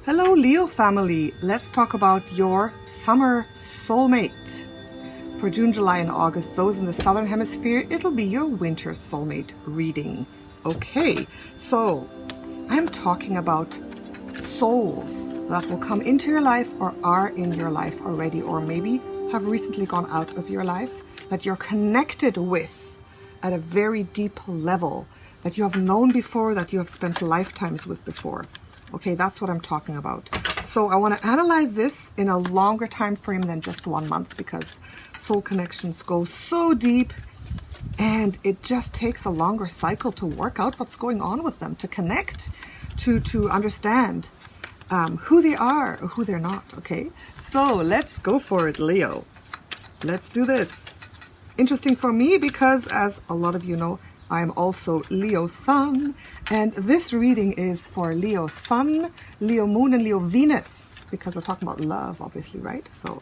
Hello Leo family, let's talk about your summer soulmate. For June, July and August, those in the southern hemisphere, it'll be your winter soulmate reading. Okay, so I'm talking about souls that will come into your life or are in your life already, or maybe have recently gone out of your life, that you're connected with at a very deep level, that you have known before, that you have spent lifetimes with before. Okay, that's what I'm talking about. So I want to analyze this in a longer time frame than just 1 month, because soul connections go so deep and it just takes a longer cycle to work out what's going on with them, to connect, to understand who they are or who they're not. Okay, so let's go for it, Leo. Let's do this. Interesting for me because, as a lot of you know, I'm also Leo Sun, and this reading is for Leo Sun, Leo Moon, and Leo Venus, because we're talking about love, obviously, right? So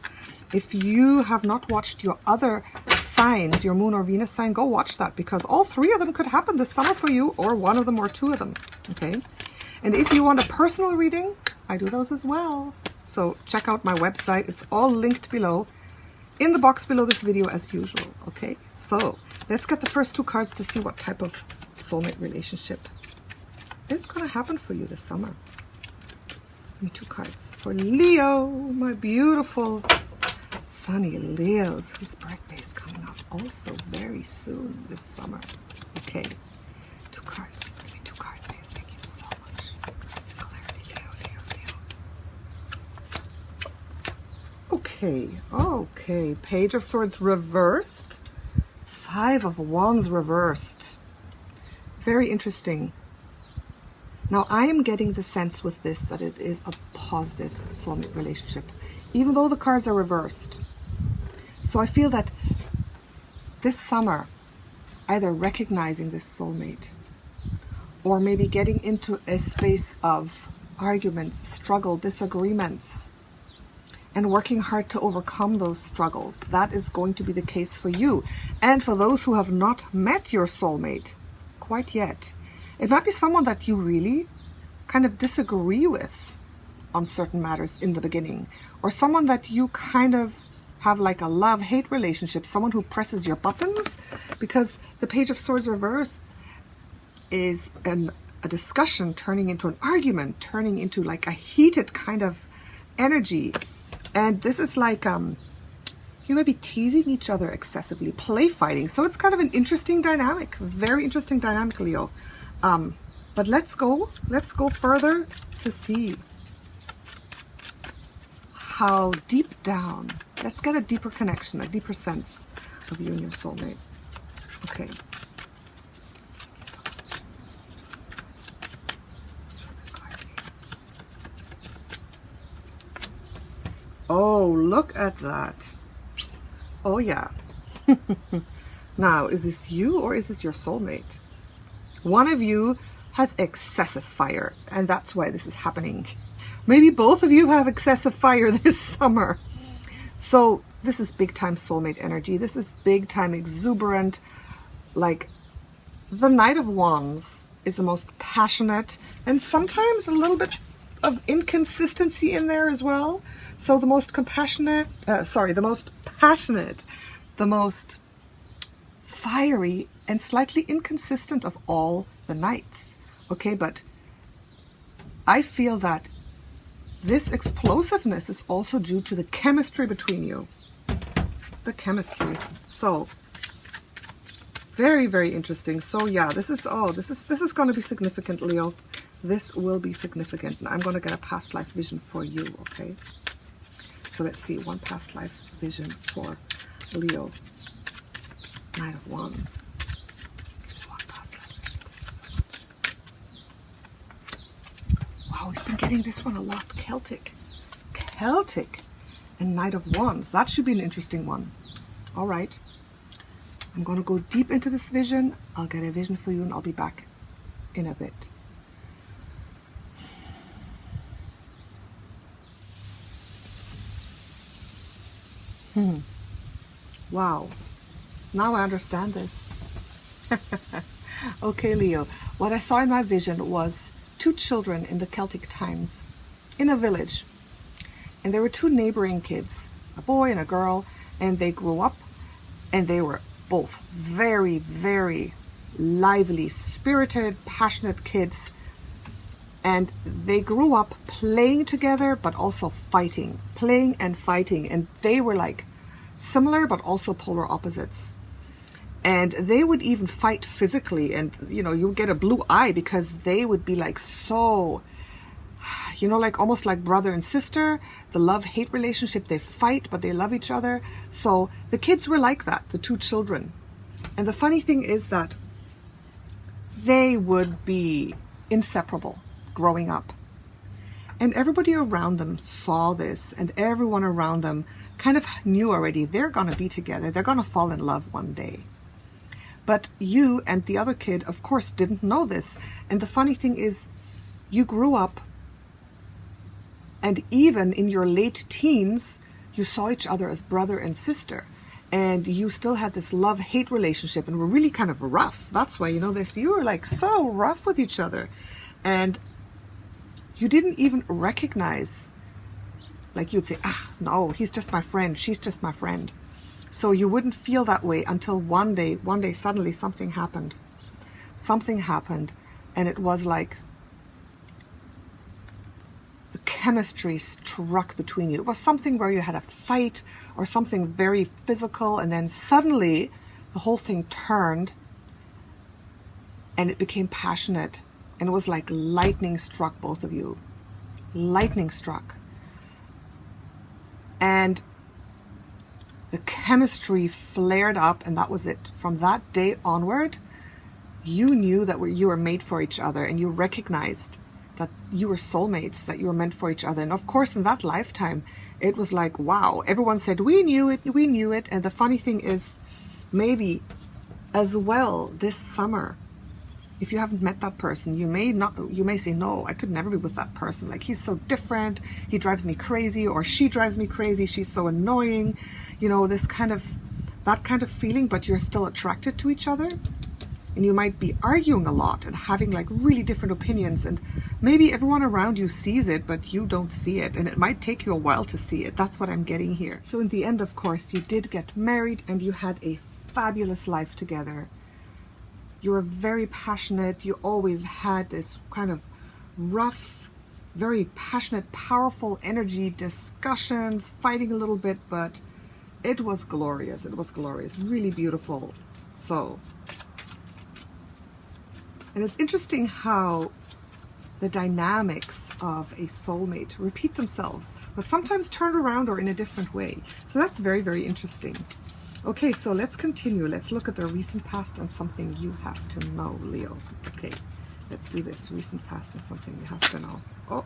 if you have not watched your other signs, your Moon or Venus sign, go watch that, because all 3 of them could happen this summer for you, or 1 of them or 2 of them, okay? And if you want a personal reading, I do those as well. So check out my website. It's all linked below, in the box below this video as usual, okay? So let's get the first 2 cards to see what type of soulmate relationship is going to happen for you this summer. Give me 2 cards for Leo, my beautiful sunny Leos, whose birthday is coming up also very soon this summer. Okay, 2 cards. Give me 2 cards here. Thank you so much. Clarity, Leo. Okay. Page of Swords reversed. 5 of Wands reversed. Very interesting. Now I am getting the sense with this that it is a positive soulmate relationship, even though the cards are reversed. So I feel that this summer, either recognizing this soulmate, or maybe getting into a space of arguments, struggle, disagreements, and working hard to overcome those struggles. That is going to be the case for you. And for those who have not met your soulmate quite yet, it might be someone that you really kind of disagree with on certain matters in the beginning, or someone that you kind of have like a love-hate relationship, someone who presses your buttons, because the Page of Swords reversed is a discussion turning into an argument, turning into like a heated kind of energy. And this is like, you may be teasing each other excessively, play fighting. So it's kind of an interesting dynamic, very interesting dynamic, Leo. But let's go further to see how deep down, let's get a deeper connection, a deeper sense of you and your soulmate. Okay. Oh, look at that. Oh, yeah. Now, is this you or is this your soulmate? One of you has excessive fire, and that's why this is happening. Maybe both of you have excessive fire this summer. So this is big time soulmate energy. This is big time exuberant. Like, the Knight of Wands is the most passionate, and sometimes a little bit of inconsistency in there as well. So the most compassionate, the most passionate, the most fiery, and slightly inconsistent of all the knights. Okay, but I feel that this explosiveness is also due to the chemistry between you. The chemistry. So very, very interesting. So yeah, this is going to be significant, Leo. This will be significant, and I'm going to get a past life vision for you, okay? So let's see, 1 past life vision for Leo. Knight of Wands. 1 past life vision. Thank you so much. Wow, we've been getting this one a lot. Celtic and Knight of Wands. That should be an interesting one. All right. I'm going to go deep into this vision. I'll get a vision for you, and I'll be back in a bit. Wow. Now I understand this. Okay, Leo. What I saw in my vision was 2 children in the Celtic times. in a village. And there were two neighboring kids, a boy and a girl, and they grew up and they were both very, very lively, spirited, passionate kids. And they grew up playing together, but also fighting, playing and fighting. And they were like similar, but also polar opposites. And they would even fight physically. And, you know, you would get a blue eye because they would be like so, you know, like almost like brother and sister, the love-hate relationship. They fight, but they love each other. So the kids were like that, the two children. And the funny thing is that they would be inseparable growing up. And everybody around them saw this, and everyone around them kind of knew already they're going to be together. They're going to fall in love one day. But you and the other kid, of course, didn't know this. And the funny thing is, you grew up, and even in your late teens, you saw each other as brother and sister. And you still had this love-hate relationship and were really kind of rough. That's why, you know, you were like so rough with each other. And you didn't even recognize, like you'd say, ah, no, he's just my friend, she's just my friend. So you wouldn't feel that way until one day suddenly something happened. Something happened, and it was like the chemistry struck between you. It was something where you had a fight or something very physical, and then suddenly the whole thing turned and it became passionate. And it was like lightning struck both of you. Lightning struck. And the chemistry flared up, and that was it. From that day onward, you knew that you were made for each other, and you recognized that you were soulmates, that you were meant for each other. And of course, in that lifetime, it was like, wow. Everyone said, we knew it, we knew it. And the funny thing is, maybe as well this summer, if you haven't met that person, you may say, no, I could never be with that person. Like, he's so different. He drives me crazy, or she drives me crazy. She's so annoying. You know, that kind of feeling, but you're still attracted to each other. And you might be arguing a lot and having like really different opinions. And maybe everyone around you sees it, but you don't see it. And it might take you a while to see it. That's what I'm getting here. So in the end, of course, you did get married and you had a fabulous life together. You were very passionate. You always had this kind of rough, very passionate, powerful energy, discussions, fighting a little bit, but it was glorious. It was glorious, really beautiful. So, and it's interesting how the dynamics of a soulmate repeat themselves, but sometimes turn around or in a different way. So that's very, very interesting. Okay, so let's continue. Let's look at the recent past and something you have to know, Leo. Okay, let's do this. Recent past and something you have to know. Oh,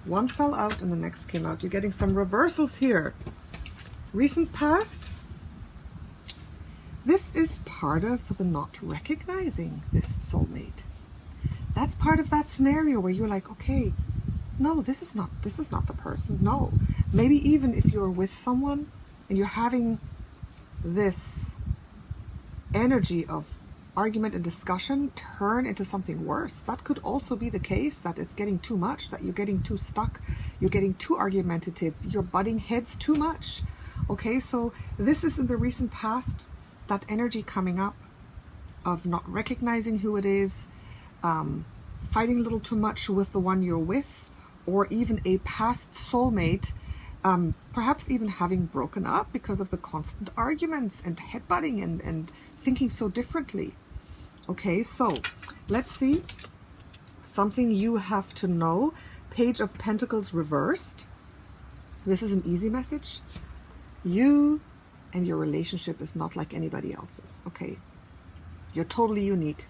one fell out and the next came out. You're getting some reversals here. Recent past. This is part of the not recognizing this soulmate. That's part of that scenario where you're like, okay, no, this is not the person. No, maybe even if you're with someone and you're having this energy of argument and discussion turn into something worse, that could also be the case, that it's getting too much, that you're getting too stuck, you're getting too argumentative, you're butting heads too much. Okay, so this is in the recent past, that energy coming up of not recognizing who it is, fighting a little too much with the one you're with, or even a past soulmate, perhaps even having broken up because of the constant arguments and headbutting and thinking so differently. Okay, so let's see. Something you have to know. Page of Pentacles reversed. This is an easy message. You and your relationship is not like anybody else's. Okay, you're totally unique.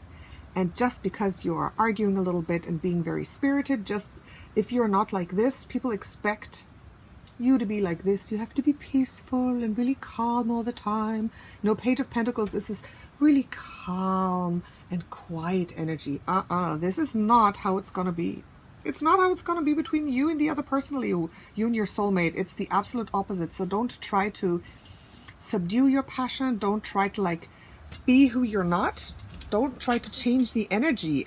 And just because you are arguing a little bit and being very spirited, just if you're not like this, people expect you to be like this. You have to be peaceful and really calm all the time. You know, Page of Pentacles is this really calm and quiet energy. This is not how it's going to be. It's not how it's going to be between you and the other person, Leo. You and your soulmate. It's the absolute opposite. So don't try to subdue your passion. Don't try to like be who you're not. Don't try to change the energy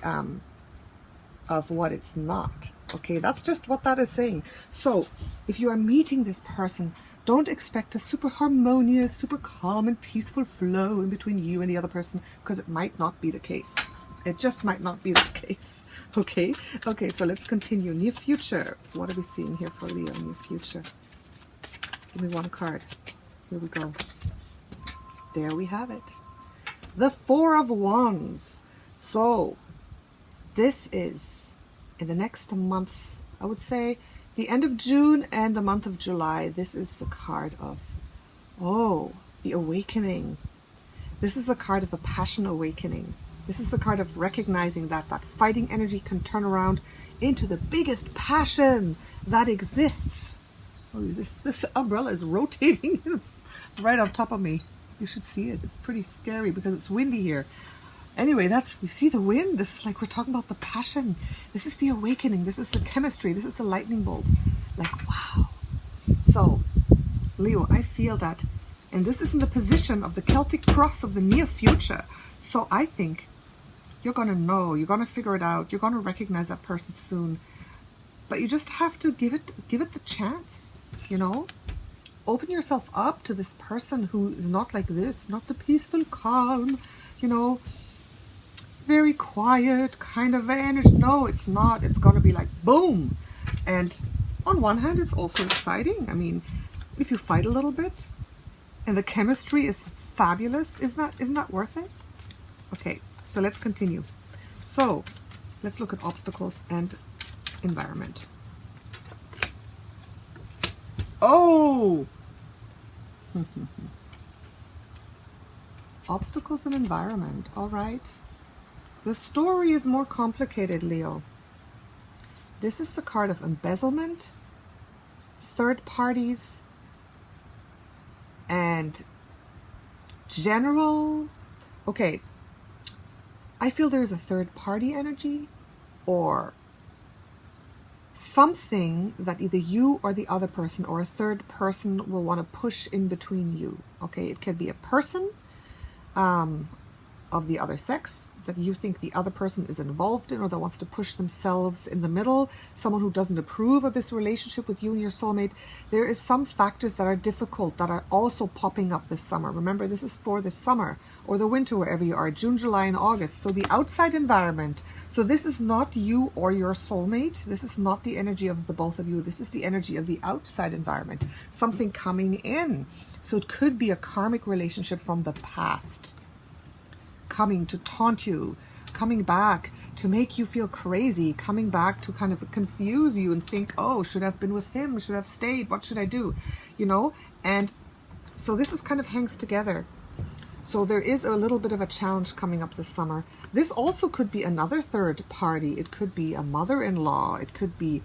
of what it's not. Okay, that's just what that is saying. So if you are meeting this person, don't expect a super harmonious, super calm and peaceful flow in between you and the other person, because it might not be the case. It just might not be the case. Okay, okay, so let's continue. Near future. What are we seeing here for Leo? Near future. Give me one card. Here we go. There we have it. The Four of Wands. So this is in the next month, I would say the end of June and the month of July. This is the card of, oh, the awakening. This is the card of the passion awakening. This is the card of recognizing that that fighting energy can turn around into the biggest passion that exists. Oh, this umbrella is rotating right on top of me. You should see it. It's pretty scary because it's windy here. Anyway, that's, you see the wind? This is like, we're talking about the passion. This is the awakening. This is the chemistry. This is the lightning bolt. Like, wow. So, Leo, I feel that, and this is in the position of the Celtic cross of the near future. So I think you're going to know, you're going to figure it out. You're going to recognize that person soon. But you just have to give it the chance, you know? Open yourself up to this person who is not like this, not the peaceful, calm, you know, very quiet kind of energy. No, it's not. It's going to be like boom. And on one hand, it's also exciting. I mean, if you fight a little bit and the chemistry is fabulous, isn't that worth it? Okay, so let's continue. So let's look at obstacles and environment. Oh, obstacles and environment. All right. The story is more complicated, Leo. This is the card of embezzlement, third parties, and general. Okay, I feel there's a third party energy or something that either you or the other person or a third person will want to push in between you. Okay, it can be a person of the other sex that you think the other person is involved in or that wants to push themselves in the middle, someone who doesn't approve of this relationship with you and your soulmate. There is some factors that are difficult that are also popping up this summer. Remember, this is for the summer or the winter, wherever you are, June, July, and August. So the outside environment. So this is not you or your soulmate. This is not the energy of the both of you. This is the energy of the outside environment, something coming in. So it could be a karmic relationship from the past, coming to taunt you, coming back to make you feel crazy, coming back to kind of confuse you and think, oh, should I have been with him? Should I have stayed? What should I do? You know? And so this is kind of hangs together. So there is a little bit of a challenge coming up this summer. This also could be another third party. It could be a mother-in-law. It could be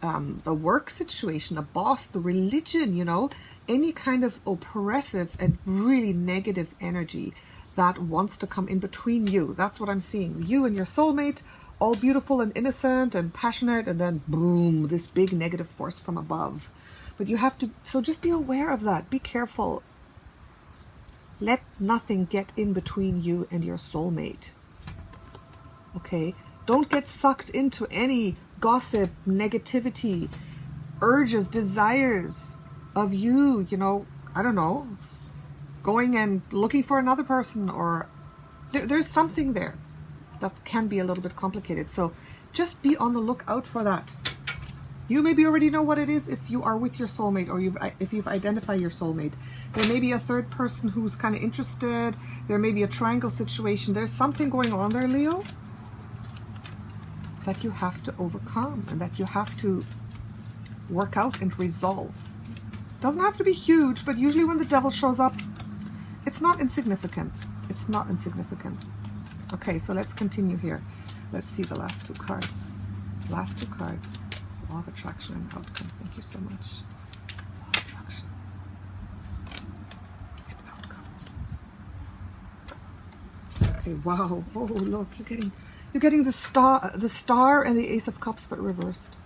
a work situation, a boss, the religion, you know, any kind of oppressive and really negative energy that wants to come in between you. That's what I'm seeing. You and your soulmate, all beautiful and innocent and passionate, and then boom, this big negative force from above. But you have to, so just be aware of that. Be careful. Let nothing get in between you and your soulmate. Okay? Don't get sucked into any gossip, negativity, urges, desires of you, you know, I don't know, going and looking for another person, or there's something there that can be a little bit complicated. So just be on the lookout for that. You maybe already know what it is if you are with your soulmate, or if you've identified your soulmate. There may be a third person who's kind of interested. There may be a triangle situation. There's something going on there, Leo, that you have to overcome and that you have to work out and resolve. Doesn't have to be huge, but usually when the devil shows up, it's not insignificant. It's not insignificant. Okay, so let's continue here. Let's see the last two cards. Last two cards. Law of attraction and outcome. Thank you so much. Law of attraction and outcome. Okay, wow. Oh, look, you're getting the star and the Ace of Cups, but reversed.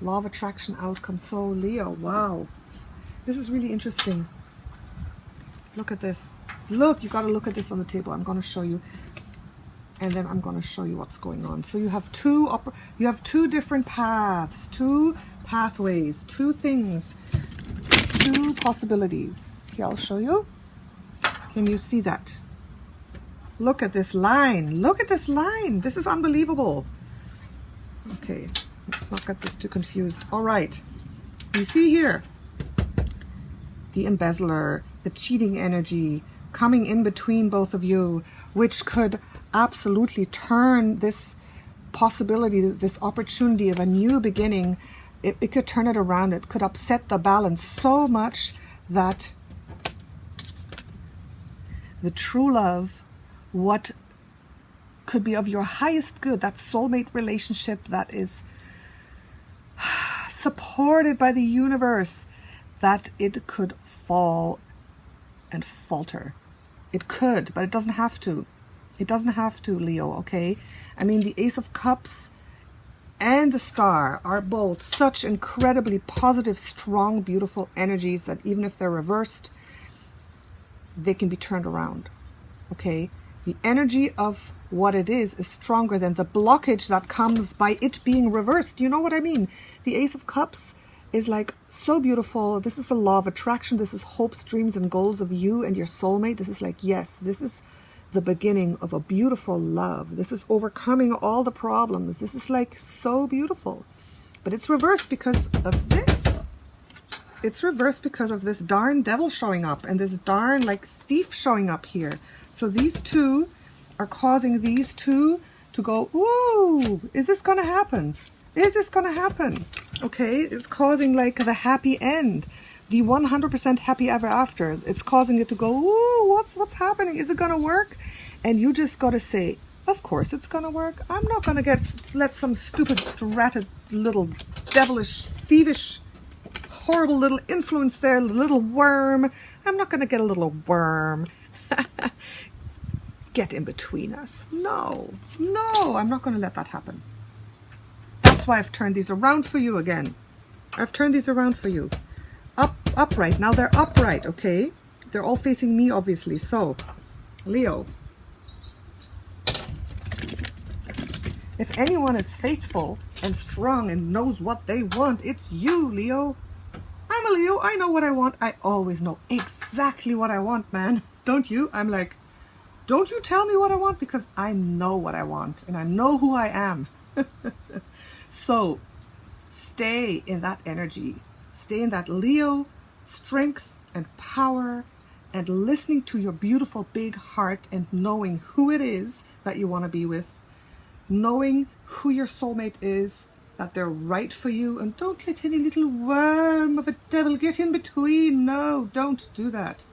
Law of attraction, outcome. So Leo, wow. This is really interesting. Look at this. Look, you got to look at this on the table. I'm going to show you. and then I'm going to show you what's going on. So you have two different paths, two pathways, two things, two possibilities. Here, I'll show you. Can you see that? Look at this line. Look at this line. This is unbelievable. Okay, let's not get this too confused. All right. You see here the embezzler, the cheating energy coming in between both of you, which could absolutely turn this possibility, this opportunity of a new beginning, it could turn it around. It could upset the balance so much that the true love, what could be of your highest good, that soulmate relationship that is supported by the universe, that it could fall and falter. It could, but it doesn't have to. It doesn't have to, Leo, okay? I mean, the Ace of Cups and the Star are both such incredibly positive, strong, beautiful energies that even if they're reversed, they can be turned around, okay? The energy of what it is stronger than the blockage that comes by it being reversed. Do you know what I mean? The Ace of Cups is like so beautiful. This is the law of attraction. This is hopes, dreams, and goals of you and your soulmate. This is like, yes, this is the beginning of a beautiful love. This is overcoming all the problems. This is like so beautiful. But it's reversed because of this. It's reversed because of this darn devil showing up and this darn like thief showing up here. So these two are causing these two to go, ooh, is this going to happen? Is this going to happen? Okay, it's causing like the happy end, the 100% happy ever after. It's causing it to go, ooh, what's happening? Is it going to work? And you just got to say, of course it's going to work. I'm not going to let some stupid, ratted little devilish, thievish, horrible little influence there, little worm. I'm not going to get a little worm. Get in between us. No, I'm not going to let that happen. That's why I've turned these around for you again. I've turned these around for you. Upright. Now they're upright, okay? They're all facing me, obviously. So, Leo, if anyone is faithful and strong and knows what they want, it's you, Leo. I'm a Leo. I know what I want. I always know exactly what I want, man. Don't you? I'm like, don't you tell me what I want, because I know what I want and I know who I am. So stay in that energy. Stay in that Leo strength and power and listening to your beautiful big heart and knowing who it is that you want to be with, knowing who your soulmate is, that they're right for you, and don't let any little worm of a devil get in between. No, don't do that.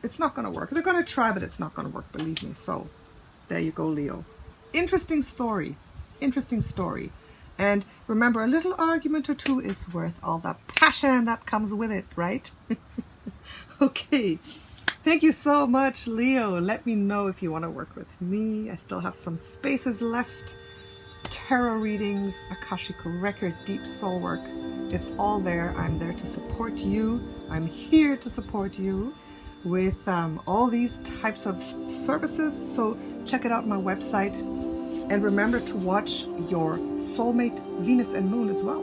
It's not going to work. They're going to try, but it's not going to work, believe me. So there you go, Leo. Interesting story. Interesting story. And remember, a little argument or two is worth all the passion that comes with it, right? Okay. Thank you so much, Leo. Let me know if you want to work with me. I still have some spaces left. Tarot readings, Akashic record, deep soul work. It's all there. I'm there to support you. I'm here to support you with all these types of services. So check it out on my website. And remember to watch your soulmate Venus and Moon as well,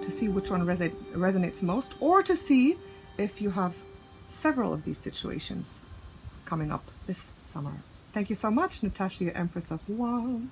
to see which one resonates most, or to see if you have several of these situations coming up this summer. Thank you so much, Natasha, your Empress of One.